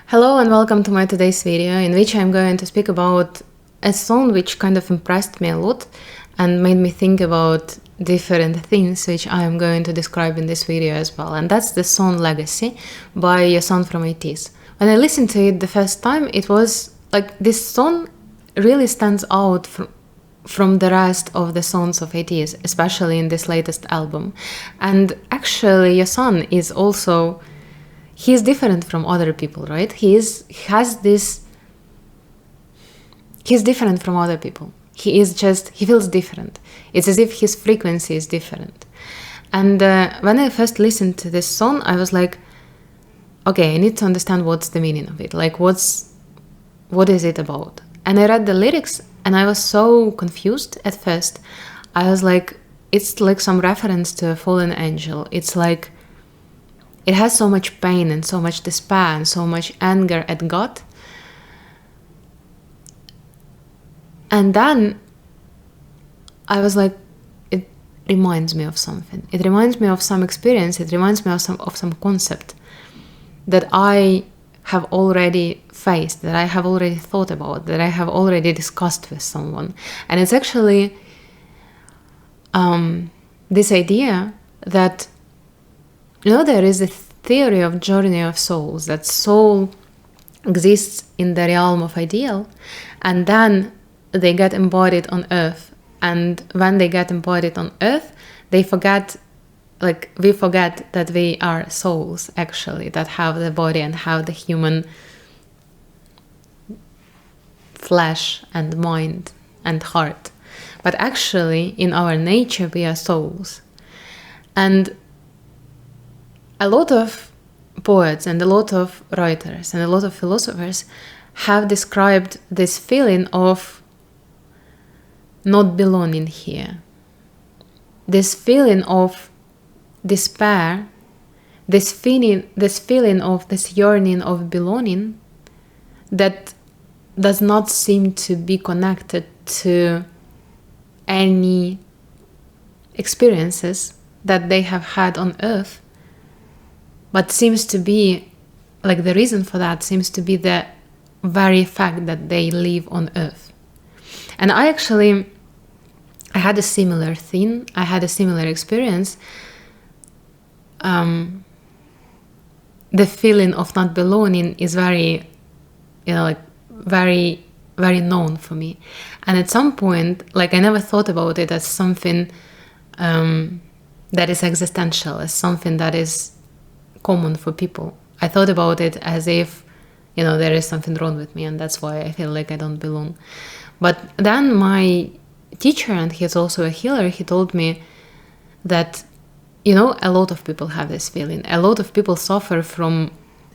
Hello and welcome to my today's video, in which I'm going to speak about a song which kind of impressed me a lot and made me think about different things which I am going to describe in this video as well. And that's the song Legacy by Yeosang from ATEEZ. When I listened to it the first time, it was like this song really stands out from the rest of the songs of ATEEZ, especially in this latest album. And actually Yeosang is also... he's different from other people, right? He's different from other people. He feels different. It's as if his frequency is different. And when I first listened to this song, I was like, okay, I need to understand what's the meaning of it. Like, what is it about? And I read the lyrics and I was so confused at first. I was like, it's like some reference to a fallen angel. It's like, it has so much pain and so much despair and so much anger at God. And then I was like, it reminds me of something. It reminds me of some experience. It reminds me of some concept that I have already faced, that I have already thought about, that I have already discussed with someone. And it's actually this idea that, there is a theory of journey of souls, that soul exists in the realm of ideal, and then they get embodied on earth. And when they get embodied on earth, we forget that we are souls, actually, that have the body and have the human flesh and mind and heart. But actually, in our nature, we are souls. And a lot of poets and a lot of writers and a lot of philosophers have described this feeling of not belonging here. This feeling of despair, this feeling of this yearning of belonging that does not seem to be connected to any experiences that they have had on earth, but seems to be, like, the reason for that seems to be the very fact that they live on earth. And I had a similar thing. I had a similar experience. The feeling of not belonging is very, very, very known for me. And at some point, I never thought about it as something that is existential, as something that is common for people. I thought about it as if, there is something wrong with me, and that's why I feel like I don't belong. But then my teacher, and he's also a healer, he told me that, a lot of people have this feeling. A lot of people suffer from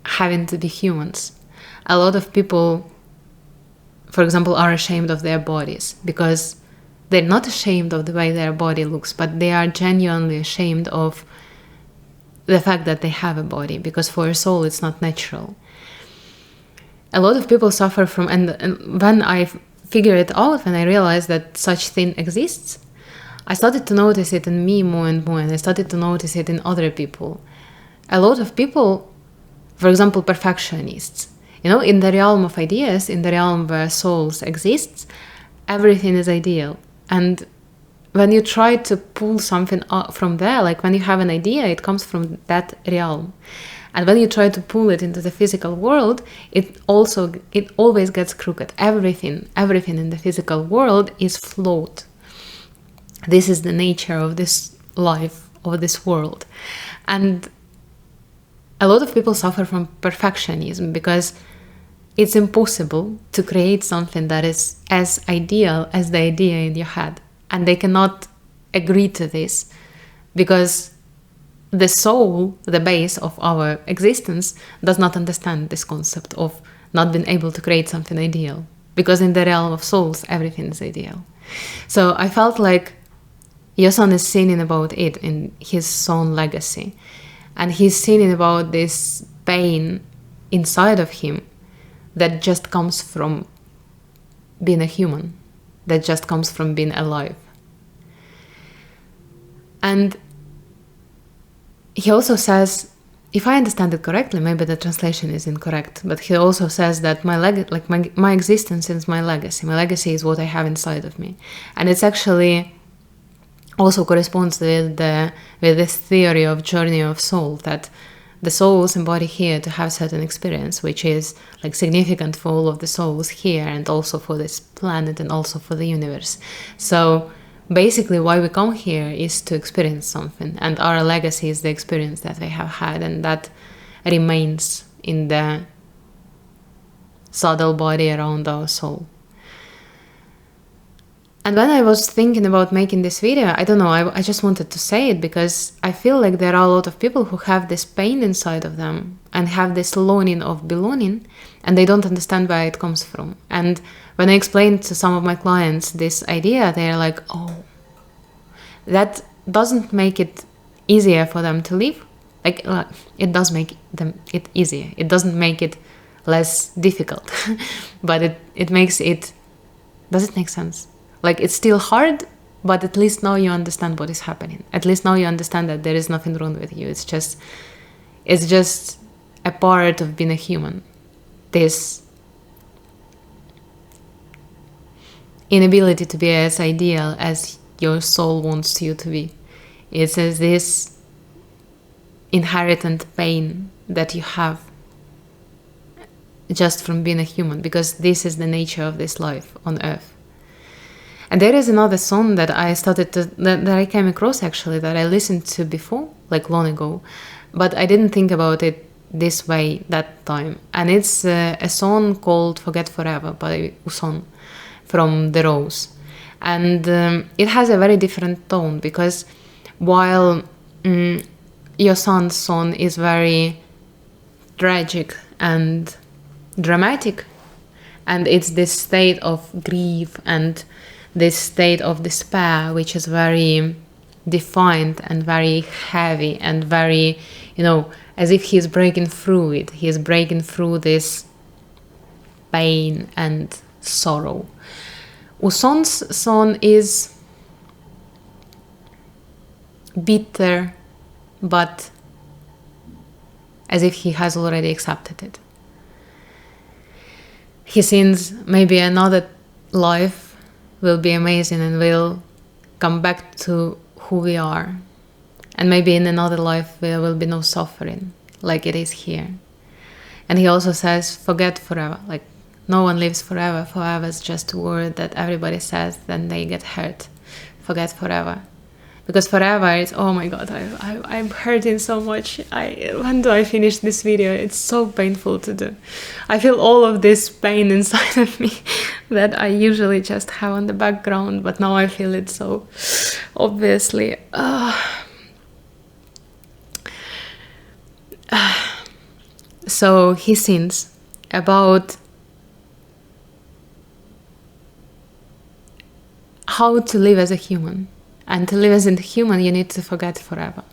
having to be humans. A lot of people, for example, are ashamed of their bodies because they're not ashamed of the way their body looks, but they are genuinely ashamed of the fact that they have a body, because for a soul it's not natural. A lot of people suffer from, and when I figured it out, when I realized that such thing exists, I started to notice it in me more and more, and I started to notice it in other people. A lot of people, for example, perfectionists, in the realm of ideas, in the realm where souls exist, everything is ideal. And when you try to pull something from there, like when you have an idea, it comes from that realm. And when you try to pull it into the physical world, it always gets crooked. Everything in the physical world is flawed. This is the nature of this life, of this world. And a lot of people suffer from perfectionism because it's impossible to create something that is as ideal as the idea in your head. And they cannot agree to this because the soul, the base of our existence, does not understand this concept of not being able to create something ideal. Because in the realm of souls, everything is ideal. So I felt like Yeosang is singing about it in his song Legacy. And he's singing about this pain inside of him that just comes from being a human, that just comes from being alive. And he also says if I understand it correctly, maybe the translation is incorrect, but he also says that my existence is my legacy. My legacy is what I have inside of me. And it's actually also corresponds with this theory of journey of soul, that the souls embody here to have certain experience, which is like significant for all of the souls here and also for this planet and also for the universe. So basically why we come here is to experience something, and our legacy is the experience that we have had, and that remains in the subtle body around our soul. And when I was thinking about making this video, I don't know, I just wanted to say it because I feel like there are a lot of people who have this pain inside of them and have this longing of belonging, and they don't understand where it comes from. And when I explained to some of my clients this idea, they're like, oh, that doesn't make it easier for them to live. Like, it does make it easier. It doesn't make it less difficult, but it makes it, does it make sense? Like, it's still hard, but at least now you understand what is happening. At least now you understand that there is nothing wrong with you. It's just a part of being a human. This inability to be as ideal as your soul wants you to be. It's as this inherent pain that you have just from being a human, because this is the nature of this life on earth. And there is another song that that I came across actually, that I listened to before, like long ago, but I didn't think about it this way that time. And it's a song called Forget Forever by Yeosang from The Rose. And it has a very different tone, because while Yeosang's song is very tragic and dramatic, and it's this state of grief and this state of despair, which is very defined and very heavy and very, as if he's breaking through it. He's breaking through this pain and sorrow. Yeosang's song is bitter, but as if he has already accepted it. He sings maybe another life will be amazing and we'll come back to who we are. And maybe in another life there will be no suffering like it is here. And he also says, forget forever. Like, no one lives forever. Forever is just a word that everybody says, then they get hurt. Forget forever. Because forever is, oh my god, I'm hurting so much. When do I finish this video? It's so painful to do. I feel all of this pain inside of me that I usually just have on the background, but now I feel it so obviously. So he sings about how to live as a human. And to live as a human, you need to forget forever.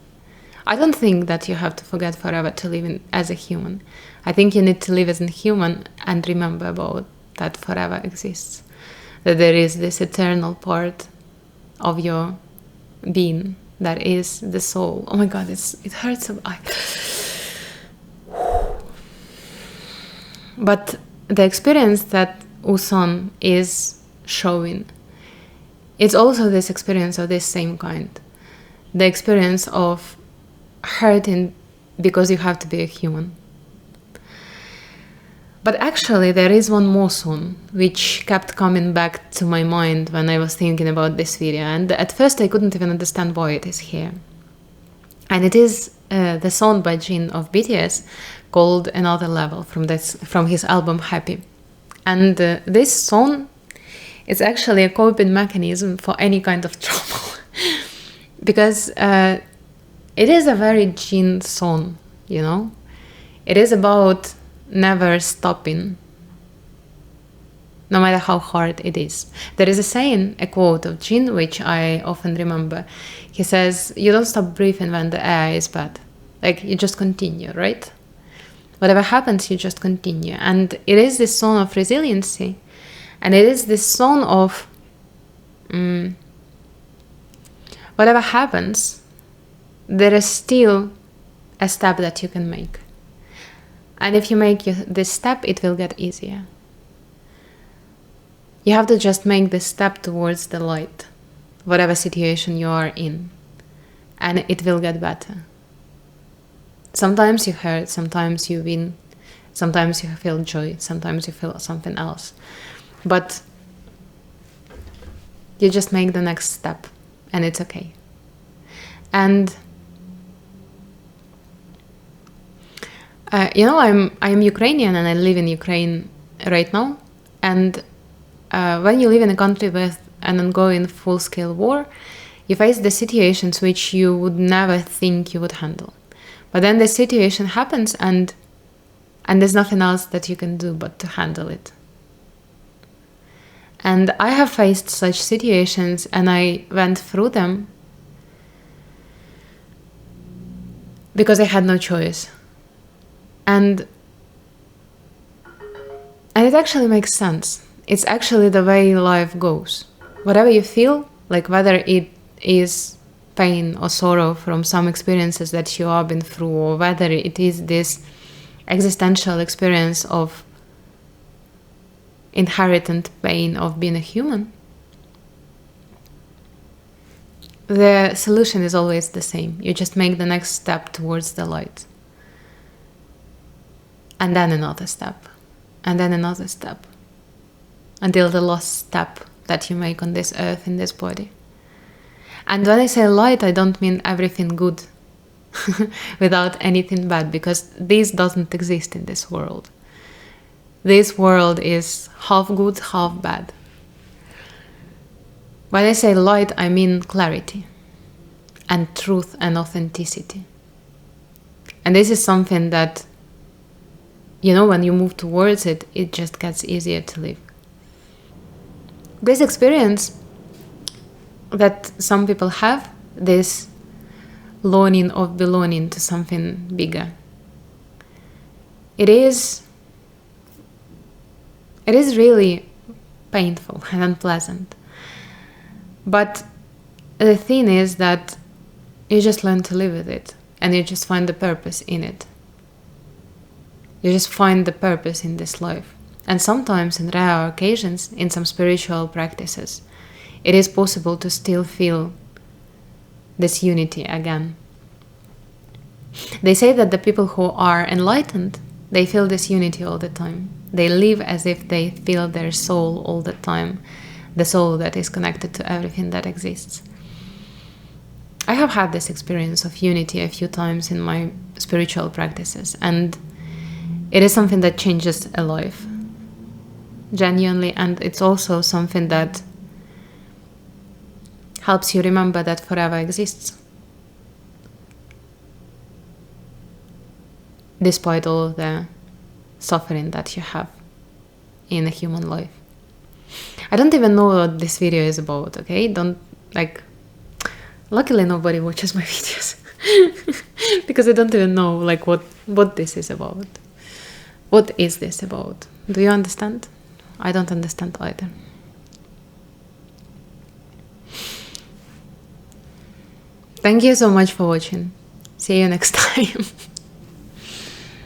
I don't think that you have to forget forever to live as a human. I think you need to live as a human and remember about that forever exists. That there is this eternal part of your being that is the soul. Oh my god, it hurts so bad. But the experience that Yeosang is showing, it's also this experience of this same kind. The experience of hurting because you have to be a human. But actually there is one more song which kept coming back to my mind when I was thinking about this video. And at first I couldn't even understand why it is here. And it is the song by Jin of BTS called Another Level from his album Happy. And this song, it's actually a coping mechanism for any kind of trouble. Because it is a very Jin song, It is about never stopping, no matter how hard it is. There is a saying, a quote of Jin, which I often remember. He says, you don't stop breathing when the air is bad. Like, you just continue, right? Whatever happens, you just continue. And it is this song of resiliency. And it is this song of whatever happens, there is still a step that you can make. And if you make this step, it will get easier. You have to just make this step towards the light, whatever situation you are in, and it will get better. Sometimes you hurt, sometimes you win, sometimes you feel joy, sometimes you feel something else. But you just make the next step, and it's okay. And I'm Ukrainian, and I live in Ukraine right now. And when you live in a country with an ongoing full-scale war, you face the situations which you would never think you would handle. But then the situation happens, and there's nothing else that you can do but to handle it. And I have faced such situations, and I went through them because I had no choice. And it actually makes sense. It's actually the way life goes. Whatever you feel, like whether it is pain or sorrow from some experiences that you have been through, or whether it is this existential experience of inherent pain of being a human, the solution is always the same. You just make the next step towards the light. And then another step. And then another step. Until the last step that you make on this earth, in this body. And when I say light, I don't mean everything good without anything bad, because this doesn't exist in this world. This world is half good, half bad. When I say light, I mean clarity and truth and authenticity. And this is something that, when you move towards it, it just gets easier to live. This experience that some people have, this longing of belonging to something bigger, it is really painful and unpleasant. But the thing is that you just learn to live with it, and you just find the purpose in it. You just find the purpose in this life. And sometimes, in rare occasions, in some spiritual practices, it is possible to still feel this unity again. They say that the people who are enlightened, they feel this unity all the time. They live as if they feel their soul all the time, the soul that is connected to everything that exists. I have had this experience of unity a few times in my spiritual practices, and it is something that changes a life, genuinely, and it's also something that helps you remember that forever exists, despite all the suffering that you have in a human life. I don't even know what this video is about, okay? Luckily nobody watches my videos because I don't even know what this is about. What is this about? Do you understand? I don't understand either. Thank you so much for watching. See you next time.